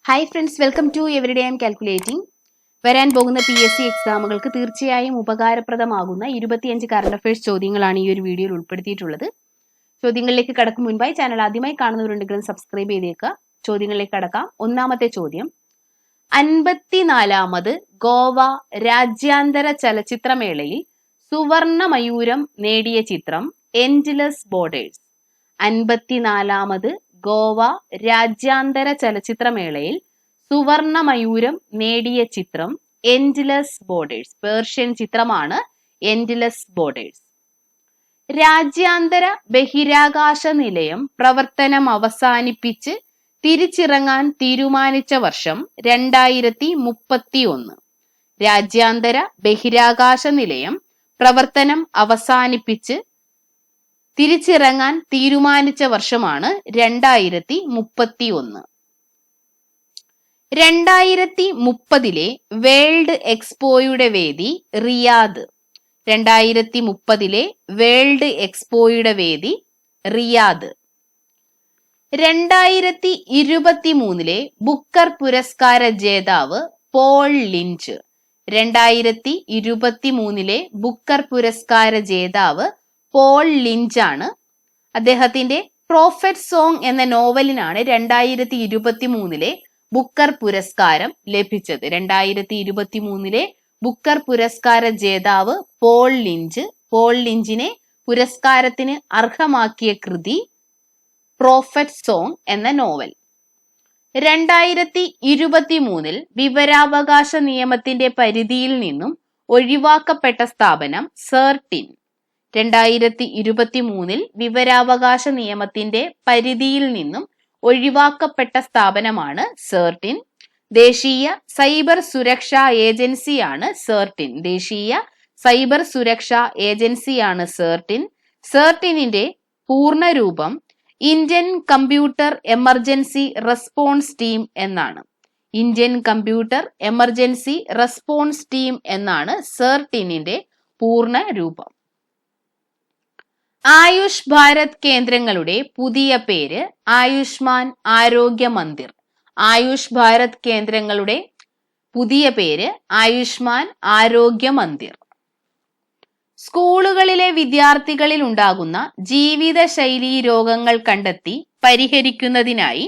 Hi friends, welcome to everyday aim calculating. വരാൻ പോകുന്ന PSC എക്സാമുകൾക്ക് തീർച്ചയായും ഉപകാരപ്രദമാകുന്ന 25 കറണ്ട് അഫയേഴ്സ് ചോദ്യങ്ങളാണ് ഈ ഒരു വീഡിയോയിൽ ഉൾപ്പെടുത്തിയിട്ടുള്ളത്. ചോദ്യങ്ങളിലേക്ക് കടക്കും മുൻപായി ചാനൽ ആദ്യമായി കാണുന്നവരുണ്ടെങ്കിലും സബ്സ്ക്രൈബ് ചെയ്തേക്കുക. ചോദ്യങ്ങളിലേക്ക് കടക്കാം. ഒന്നാമത്തെ ചോദ്യം, 54ാമത് ഗോവ രാജ്യാന്തര ചലച്ചിത്രമേളയിൽ സുവർണ മയൂരം നേടിയ ചിത്രം എൻഡ്ലെസ് ബോർഡേഴ്സ്. 54ാമത് ഗോവ രാജ്യാന്തര ചലച്ചിത്രമേളയിൽ സുവർണ മയൂരം നേടിയ ചിത്രം എൻഡ്ലെസ് ബോർഡേഴ്സ്. പേർഷ്യൻ ചിത്രമാണ് എൻഡ്ലെസ് ബോർഡേഴ്സ്. രാജ്യാന്തര ബഹിരാകാശ നിലയം പ്രവർത്തനം അവസാനിപ്പിച്ച് തിരിച്ചിറങ്ങാൻ തീരുമാനിച്ച വർഷം 2031. രാജ്യാന്തര ബഹിരാകാശ നിലയം പ്രവർത്തനം അവസാനിപ്പിച്ച് തിരിച്ചിറങ്ങാൻ തീരുമാനിച്ച വർഷമാണ് 2031. 2030 വേൾഡ് എക്സ്പോയുടെ വേദി റിയാദ്. 2030 വേൾഡ് എക്സ്പോയുടെ വേദി റിയാദ്. 2023 ബുക്കർ പുരസ്കാര ജേതാവ് പോൾ ലിഞ്ച്. 2023 ബുക്കർ പുരസ്കാര ജേതാവ് പോൾ ലിഞ്ചാണ്. അദ്ദേഹത്തിന്റെ പ്രോഫറ്റ് സോങ് എന്ന നോവലിനാണ് 2023 ബുക്കർ പുരസ്കാരം ലഭിച്ചത്. 2023 ബുക്കർ പുരസ്കാര ജേതാവ് പോൾ ലിഞ്ച്. പോൾ ലിഞ്ചിനെ പുരസ്കാരത്തിന് അർഹമാക്കിയ കൃതി പ്രോഫറ്റ് സോങ് എന്ന നോവൽ. 2023 വിവരാവകാശ നിയമത്തിന്റെ പരിധിയിൽ നിന്നും ഒഴിവാക്കപ്പെട്ട സ്ഥാപനം സെർട്ടിൻ. 2023 വിവരാവകാശ നിയമത്തിന്റെ പരിധിയിൽ നിന്നും ഒഴിവാക്കപ്പെട്ട സ്ഥാപനമാണ് സെർട്ടിൻ. ദേശീയ സൈബർ സുരക്ഷാ ഏജൻസിയാണ് സെർട്ടിൻ. ദേശീയ സൈബർ സുരക്ഷാ ഏജൻസിയാണ് സെർട്ടിൻ. സെർട്ടിനിന്റെ പൂർണ്ണരൂപം Indian computer emergency response team എന്നാണ്. Indian computer emergency response team എന്നാണ് സെർട്ടിനിന്റെ പൂർണ്ണ രൂപം. ആയുഷ് ഭാരത് കേന്ദ്രങ്ങളുടെ പുതിയ പേര് ആയുഷ്മാൻ ആരോഗ്യ മന്ദിർ. ആയുഷ് ഭാരത് കേന്ദ്രങ്ങളുടെ പുതിയ പേര് ആയുഷ്മാൻ ആരോഗ്യ മന്ദിർ. സ്കൂളുകളിലെ വിദ്യാർത്ഥികളിൽ ഉണ്ടാകുന്ന ജീവിതശൈലീ രോഗങ്ങൾ കണ്ടെത്തി പരിഹരിക്കുന്നതിനായി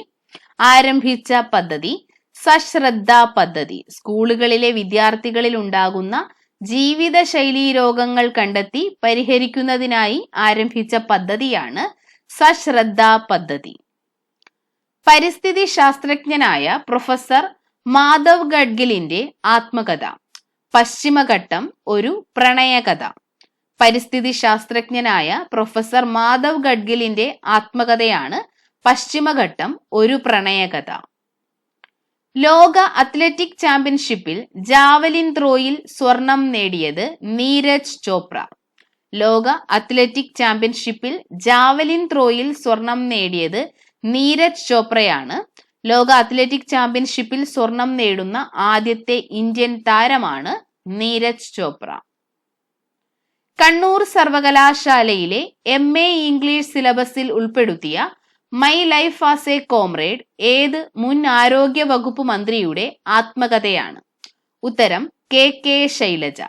ആരംഭിച്ച പദ്ധതി സശ്രദ്ധ പദ്ധതി. സ്കൂളുകളിലെ വിദ്യാർത്ഥികളിൽ ഉണ്ടാകുന്ന ജീവിതശൈലീ രോഗങ്ങൾ കണ്ടെത്തി പരിഹരിക്കുന്നതിനായി ആരംഭിച്ച പദ്ധതിയാണ് സശ്രദ്ധ പദ്ധതി. പരിസ്ഥിതി ശാസ്ത്രജ്ഞനായ പ്രൊഫസർ മാധവ് ഗഡ്ഗിലിന്റെ ആത്മകഥ പശ്ചിമഘട്ടം ഒരു പ്രണയകഥ. പരിസ്ഥിതി ശാസ്ത്രജ്ഞനായ പ്രൊഫസർ മാധവ് ഗഡ്ഗിലിന്റെ ആത്മകഥയാണ് പശ്ചിമഘട്ടം ഒരു പ്രണയകഥ. ലോക അത്ലറ്റിക് ചാമ്പ്യൻഷിപ്പിൽ ജാവലിൻ ത്രോയിൽ സ്വർണം നേടിയത് നീരജ് ചോപ്ര. ലോക അത്ലറ്റിക് ചാമ്പ്യൻഷിപ്പിൽ ജാവലിൻ ത്രോയിൽ സ്വർണം നേടിയത് നീരജ് ചോപ്രയാണ്. ലോക അത്ലറ്റിക് ചാമ്പ്യൻഷിപ്പിൽ സ്വർണം നേടുന്ന ആദ്യത്തെ ഇന്ത്യൻ താരമാണ് നീരജ് ചോപ്ര. കണ്ണൂർ സർവകലാശാലയിലെ MA ഇംഗ്ലീഷ് സിലബസിൽ ഉൾപ്പെടുത്തിയ my life as a comrade ഏത് മുൻ ആരോഗ്യ വകുപ്പ് മന്ത്രിയുടെ ആത്മകഥയാണ്? ഉത്തരം KK ശൈലജ.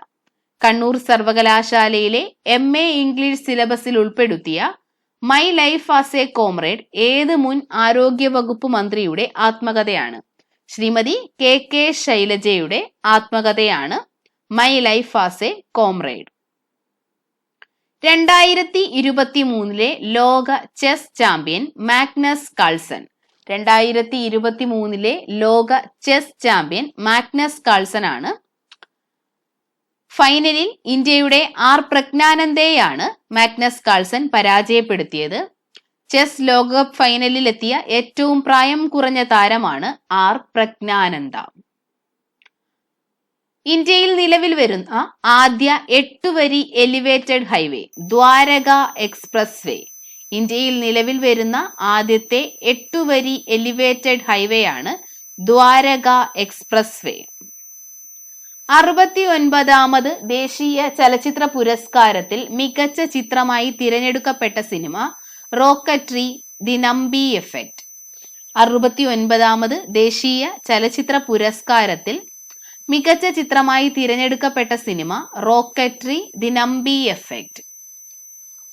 കണ്ണൂർ സർവകലാശാലയിലെ MA ഇംഗ്ലീഷ് സിലബസിൽ ഉൾപ്പെടുത്തിയ my life as a comrade ഏത് മുൻ ആരോഗ്യ വകുപ്പ് മന്ത്രിയുടെ ആത്മകഥയാണ്? ശ്രീമതി KK ശൈലജയുടെ ആത്മകഥയാണ് my life as a comrade. 2023 ലോക ചെസ് ചാമ്പ്യൻ മാഗ്നസ് കാൾസൺ. 2023 ലോക ചെസ് ചാമ്പ്യൻ മാഗ്നസ് കാൾസൺ ആണ്. ഫൈനലിൽ ഇന്ത്യയുടെ R പ്രജ്ഞാനന്ദയെയാണ് മാഗ്നസ് കാൾസൺ പരാജയപ്പെടുത്തിയത്. ചെസ് ലോകകപ്പ് ഫൈനലിൽ എത്തിയ ഏറ്റവും പ്രായം കുറഞ്ഞ താരമാണ് R പ്രജ്ഞാനന്ദ. ഇന്ത്യയിൽ നിലവിൽ വരുന്ന ആദ്യ 8 വരി elevated highway Dwarka express way. ഇന്ത്യയിൽ നിലവിൽ വരുന്ന ആദ്യത്തെ 8 വരി എലിവേറ്റഡ് ഹൈവേ ആണ് ദ്വാരക എക്സ്പ്രസ് വേ. 69ാമത് ദേശീയ ചലച്ചിത്ര പുരസ്കാരത്തിൽ മികച്ച ചിത്രമായി തിരഞ്ഞെടുക്കപ്പെട്ട സിനിമ റോക്കട്രി ദി നമ്പി എഫക്റ്റ്. 69ാമത് ദേശീയ ചലച്ചിത്ര പുരസ്കാരത്തിൽ മികച്ച ചിത്രമായി തിരഞ്ഞെടുക്കപ്പെട്ട സിനിമ റോക്കറ്ററി ദി നമ്പി എഫക്റ്റ്.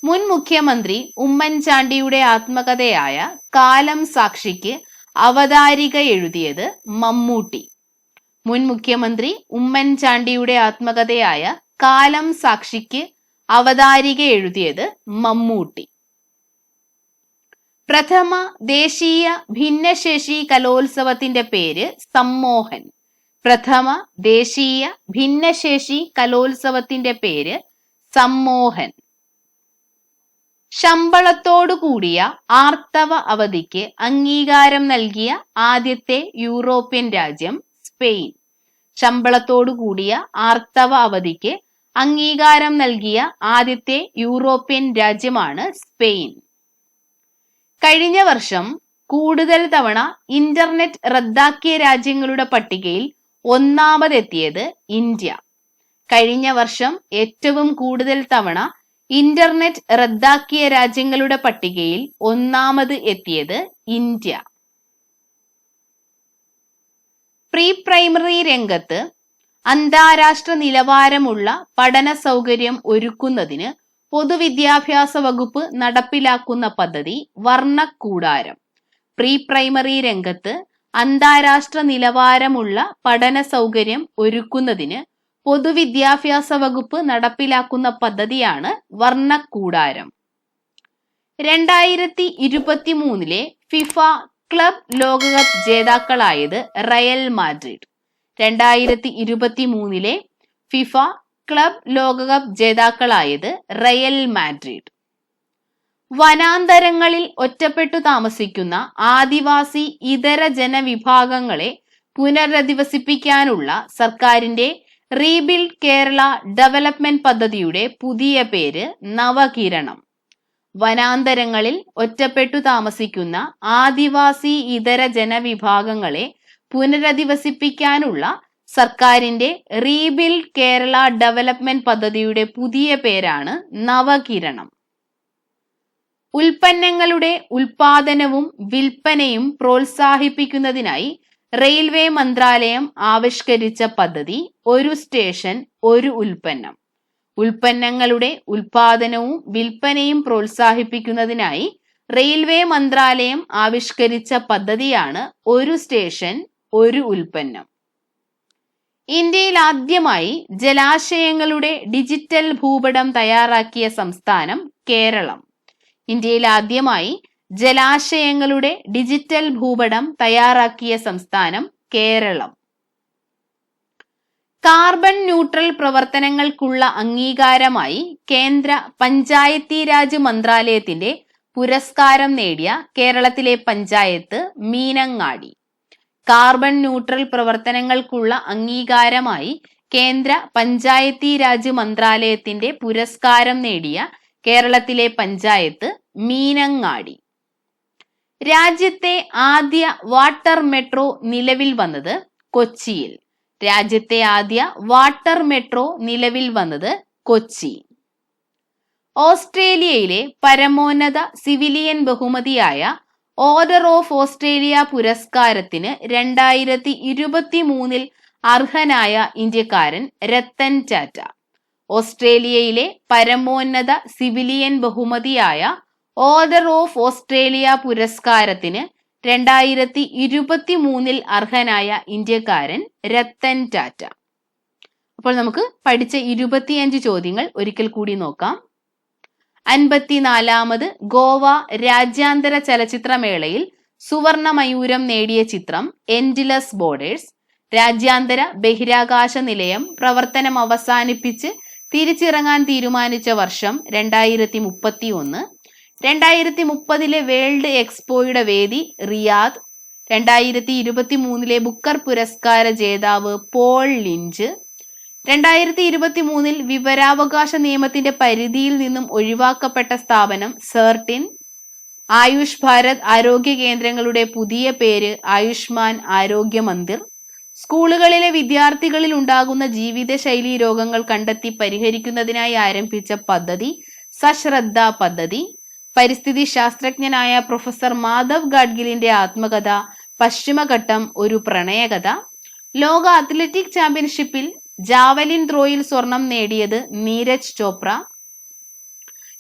മുൻ മുഖ്യമന്ത്രി ഉമ്മൻചാണ്ടിയുടെ ആത്മകഥയായ കാലം സാക്ഷിക്ക് അവതാരിക എഴുതിയത് മമ്മൂട്ടി. മുൻ മുഖ്യമന്ത്രി ഉമ്മൻചാണ്ടിയുടെ ആത്മകഥയായ കാലം സാക്ഷിക്ക് അവതാരിക എഴുതിയത് മമ്മൂട്ടി. പ്രഥമ ദേശീയ ഭിന്നശേഷി കലോത്സവത്തിന്റെ പേര് സമ്മോഹൻ. പ്രഥമ ദേശീയ ഭിന്നശേഷി കലോത്സവത്തിന്റെ പേര് സമ്മോഹൻ. ശമ്പളത്തോടു കൂടിയ ആർത്തവ അവധിക്ക് അംഗീകാരം നൽകിയ ആദ്യത്തെ യൂറോപ്യൻ രാജ്യം സ്പെയിൻ. ശമ്പളത്തോടു കൂടിയ ആർത്തവ അവധിക്ക് അംഗീകാരം നൽകിയ ആദ്യത്തെ യൂറോപ്യൻ രാജ്യമാണ് സ്പെയിൻ. കഴിഞ്ഞ വർഷം കൂടുതൽ തവണ ഇന്റർനെറ്റ് റദ്ദാക്കിയ രാജ്യങ്ങളുടെ പട്ടികയിൽ ഒന്നാമതെത്തിയത് ഇന്ത്യ. കഴിഞ്ഞ വർഷം ഏറ്റവും കൂടുതൽ തവണ ഇന്റർനെറ്റ് റദ്ദാക്കിയ രാജ്യങ്ങളുടെ പട്ടികയിൽ ഒന്നാമത് എത്തിയത് ഇന്ത്യ. പ്രീ പ്രൈമറി രംഗത്ത് അന്താരാഷ്ട്ര നിലവാരമുള്ള പഠന സൗകര്യം ഒരുക്കുന്നതിന് പൊതുവിദ്യാഭ്യാസ വകുപ്പ് നടപ്പിലാക്കുന്ന പദ്ധതി വർണ്ണക്കൂടാരം. പ്രീ പ്രൈമറി രംഗത്ത് അന്താരാഷ്ട്ര നിലവാരമുള്ള പഠന സൗകര്യം ഒരുക്കുന്നതിന് പൊതുവിദ്യാഭ്യാസ വകുപ്പ് നടപ്പിലാക്കുന്ന പദ്ധതിയാണ് വർണ്ണക്കൂടാരം. 2023 ഫിഫ ക്ലബ് ലോകകപ്പ് ജേതാക്കളായത് റയൽ മാഡ്രിഡ്. 2023 ഫിഫ ക്ലബ് ലോകകപ്പ് ജേതാക്കളായത് റയൽ മാഡ്രിഡ്. വനാന്തരങ്ങളിൽ ഒറ്റപ്പെട്ടു താമസിക്കുന്ന ആദിവാസി ഇതര ജനവിഭാഗങ്ങളെ പുനരധിവസിപ്പിക്കാനുള്ള സർക്കാരിന്റെ റീബിൽഡ് കേരള ഡെവലപ്മെന്റ് പദ്ധതിയുടെ പുതിയ പേര് നവകിരണം. വനാന്തരങ്ങളിൽ ഒറ്റപ്പെട്ടു താമസിക്കുന്ന ആദിവാസി ഇതര ജനവിഭാഗങ്ങളെ പുനരധിവസിപ്പിക്കാനുള്ള സർക്കാരിന്റെ റീബിൽഡ് കേരള ഡെവലപ്മെന്റ് പദ്ധതിയുടെ പുതിയ പേരാണ് നവകിരണം. ഉൽപ്പന്നങ്ങളുടെ ഉൽപാദനവും വിൽപ്പനയും പ്രോത്സാഹിപ്പിക്കുന്നതിനായി റെയിൽവേ മന്ത്രാലയം ആവിഷ്കരിച്ച പദ്ധതി ഒരു സ്റ്റേഷൻ ഒരു ഉൽപ്പന്നം. ഉൽപ്പന്നങ്ങളുടെ ഉൽപാദനവും വിൽപ്പനയും പ്രോത്സാഹിപ്പിക്കുന്നതിനായി റെയിൽവേ മന്ത്രാലയം ആവിഷ്കരിച്ച പദ്ധതിയാണ് ഒരു സ്റ്റേഷൻ ഒരു ഉൽപ്പന്നം. ഇന്ത്യയിൽ ആദ്യമായി ജലാശയങ്ങളുടെ ഡിജിറ്റൽ ഭൂപടം തയ്യാറാക്കിയ സംസ്ഥാനം കേരളം. ഇന്ത്യയിൽ ആദ്യമായി ജലാശയങ്ങളുടെ ഡിജിറ്റൽ ഭൂപടം തയ്യാറാക്കിയ സംസ്ഥാനം കേരളം. കാർബൺ ന്യൂട്രൽ പ്രവർത്തനങ്ങൾക്കുള്ള അംഗീകാരമായി കേന്ദ്ര പഞ്ചായത്തി രാജ് മന്ത്രാലയത്തിന്റെ പുരസ്കാരം നേടിയ കേരളത്തിലെ പഞ്ചായത്ത് മീനങ്ങാടി. കാർബൺ ന്യൂട്രൽ പ്രവർത്തനങ്ങൾക്കുള്ള അംഗീകാരമായി കേന്ദ്ര പഞ്ചായത്തി രാജ് മന്ത്രാലയത്തിന്റെ പുരസ്കാരം നേടിയ കേരളത്തിലെ പഞ്ചായത്ത് മീനങ്ങാടി. രാജ്യത്തെ ആദ്യ വാട്ടർ മെട്രോ നിലവിൽ വന്നത് കൊച്ചിയിൽ. രാജ്യത്തെ ആദ്യ വാട്ടർ മെട്രോ നിലവിൽ വന്നത് കൊച്ചി. ഓസ്ട്രേലിയയിലെ പരമോന്നത സിവിലിയൻ ബഹുമതിയായ ഓർഡർ ഓഫ് ഓസ്ട്രേലിയ പുരസ്കാരത്തിന് 2023 അർഹനായ ഇന്ത്യക്കാരൻ രത്തൻ ടാറ്റ. ഓസ്ട്രേലിയയിലെ പരമോന്നത സിവിലിയൻ ബഹുമതിയായ ഓർഡർ ഓഫ് ഓസ്ട്രേലിയ പുരസ്കാരത്തിന് 2023 അർഹനായ ഇന്ത്യക്കാരൻ രത്തൻ ടാറ്റ. അപ്പോൾ നമുക്ക് പഠിച്ച 25 ചോദ്യങ്ങൾ ഒരിക്കൽ കൂടി നോക്കാം. 54ാമത് ഗോവ രാജ്യാന്തര ചലച്ചിത്രമേളയിൽ സുവർണ മയൂരം നേടിയ ചിത്രം എൻഡ്ലെസ് ബോർഡേഴ്സ്. രാജ്യാന്തര ബഹിരാകാശ നിലയം പ്രവർത്തനം അവസാനിപ്പിച്ച് തിരിച്ചിറങ്ങാൻ തീരുമാനിച്ച വർഷം 2031. 2030 വേൾഡ് എക്സ്പോയുടെ വേദി റിയാദ്. 2023 ബുക്കർ പുരസ്കാര ജേതാവ് പോൾ ലിഞ്ച്. 2023 വിവരാവകാശ നിയമത്തിന്റെ പരിധിയിൽ നിന്നും ഒഴിവാക്കപ്പെട്ട സ്ഥാപനം സെർട്ടിൻ. ആയുഷ് ഭാരത് ആരോഗ്യ കേന്ദ്രങ്ങളുടെ പുതിയ പേര് ആയുഷ്മാൻ ആരോഗ്യ മന്ദിർ. സ്കൂളുകളിലെ വിദ്യാർത്ഥികളിൽ ഉണ്ടാകുന്ന ജീവിതശൈലി രോഗങ്ങൾ കണ്ടെത്തി പരിഹരിക്കുന്നതിനായി ആരംഭിച്ച പദ്ധതി സശ്രദ്ധ പദ്ധതി. പരിസ്ഥിതി ശാസ്ത്രജ്ഞനായ പ്രൊഫസർ മാധവ് ഗാഡ്ഗിലിന്റെ ആത്മകഥ പശ്ചിമഘട്ടം ഒരു പ്രണയകഥ. ലോക അത്ലറ്റിക് ചാമ്പ്യൻഷിപ്പിൽ ജാവലിൻ ത്രോയിൽ സ്വർണം നേടിയത് നീരജ് ചോപ്ര.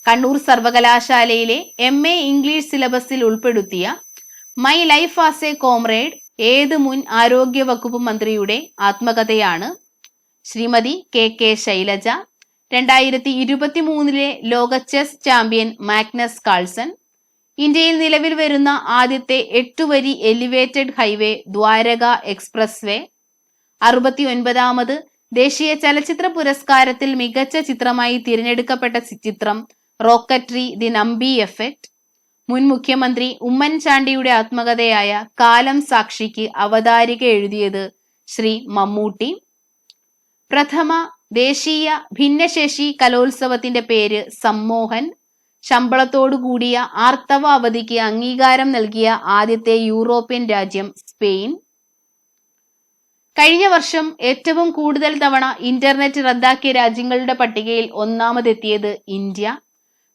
കണ്ണൂർ സർവകലാശാലയിലെ MA ഇംഗ്ലീഷ് സിലബസിൽ ഉൾപ്പെടുത്തിയ my life as a comrade ഏത് മുൻ ആരോഗ്യ വകുപ്പ് മന്ത്രിയുടെ ആത്മകഥയാണ്? ശ്രീമതി KK ശൈലജ. 2023 ലോക ചെസ് ചാമ്പ്യൻ മാഗ്നസ് കാൾസൺ. ഇന്ത്യയിൽ നിലവിൽ വരുന്ന ആദ്യത്തെ 8-വരി എലിവേറ്റഡ് ഹൈവേ ദ്വാരക എക്സ്പ്രസ് വേ. 69ാമത് ദേശീയ ചലച്ചിത്ര പുരസ്കാരത്തിൽ മികച്ച ചിത്രമായി തിരഞ്ഞെടുക്കപ്പെട്ട ചിത്രം റോക്കറ്റ്രി ദി നമ്പി എഫക്റ്റ്. മുൻ മുഖ്യമന്ത്രി ഉമ്മൻചാണ്ടിയുടെ ആത്മകഥയായ കാലം സാക്ഷിക്ക് അവതാരിക എഴുതിയത് ശ്രീ മമ്മൂട്ടി. പ്രഥമ ദേശീയ ഭിന്നശേഷി കലോത്സവത്തിന്റെ പേര് സമ്മോഹൻ. ശമ്പളത്തോടു കൂടിയ ആർത്തവ അവധിക്ക് അംഗീകാരം നൽകിയ ആദ്യത്തെ യൂറോപ്യൻ രാജ്യം സ്പെയിൻ. കഴിഞ്ഞ വർഷം ഏറ്റവും കൂടുതൽ തവണ ഇന്റർനെറ്റ് റദ്ദാക്കിയ രാജ്യങ്ങളുടെ പട്ടികയിൽ ഒന്നാമതെത്തിയത് ഇന്ത്യ.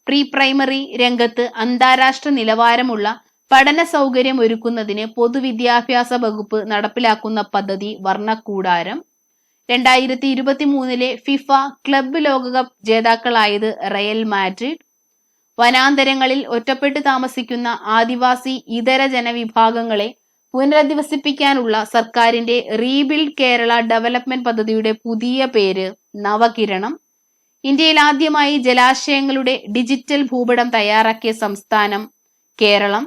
പ്രീ പ്രൈമറി രംഗത്ത് അന്താരാഷ്ട്ര നിലവാരമുള്ള പഠന സൗകര്യം ഒരുക്കുന്നതിന് പൊതുവിദ്യാഭ്യാസ വകുപ്പ് നടപ്പിലാക്കുന്ന പദ്ധതി വർണ്ണക്കൂടാരം. 2023 ഫിഫ ക്ലബ്ബ് ലോകകപ്പ് ജേതാക്കളായത് റയൽ മാഡ്രിഡ്. വനാന്തരങ്ങളിൽ ഒറ്റപ്പെട്ട് താമസിക്കുന്ന ആദിവാസി ഇതര ജനവിഭാഗങ്ങളെ പുനരധിവസിപ്പിക്കാനുള്ള സർക്കാരിന്റെ റീബിൽഡ് കേരള ഡെവലപ്മെന്റ് പദ്ധതിയുടെ പുതിയ പേര് നവകിരണം. ഇന്ത്യയിൽ ആദ്യമായി ജലാശയങ്ങളുടെ ഡിജിറ്റൽ ഭൂപടം തയ്യാറാക്കിയ സംസ്ഥാനം കേരളം.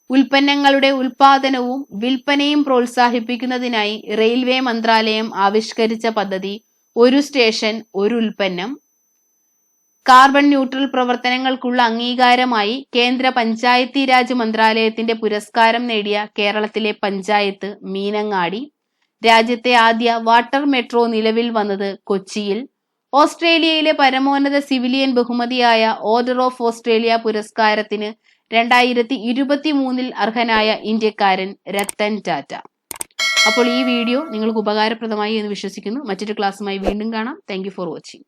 ഉൽപ്പന്നങ്ങളുടെ ഉൽപാദനവും വിൽപ്പനയും പ്രോത്സാഹിപ്പിക്കുന്നതിനായി റെയിൽവേ മന്ത്രാലയം ആവിഷ്കരിച്ച പദ്ധതി ഒരു സ്റ്റേഷൻ ഒരു ഉൽപ്പന്നം. കാർബൺ ന്യൂട്രൽ പ്രവർത്തനങ്ങൾക്കുള്ള അംഗീകാരമായി കേന്ദ്ര പഞ്ചായത്തി രാജ് മന്ത്രാലയത്തിന്റെ പുരസ്കാരം നേടിയ കേരളത്തിലെ പഞ്ചായത്ത് മീനങ്ങാടി. രാജ്യത്തെ ആദ്യ വാട്ടർ മെട്രോ നിലവിൽ വന്നത് കൊച്ചിയിൽ. ഓസ്ട്രേലിയയിലെ പരമോന്നത സിവിലിയൻ ബഹുമതിയായ ഓർഡർ ഓഫ് ഓസ്ട്രേലിയ പുരസ്കാരത്തിന് 2023 അർഹനായ ഇന്ത്യക്കാരൻ രത്തൻ ടാറ്റ. അപ്പോൾ ഈ വീഡിയോ നിങ്ങൾക്ക് ഉപകാരപ്രദമായി എന്ന് വിശ്വസിക്കുന്നു. മറ്റൊരു ക്ലാസ്സുമായി വീണ്ടും കാണാം. Thank you for watching.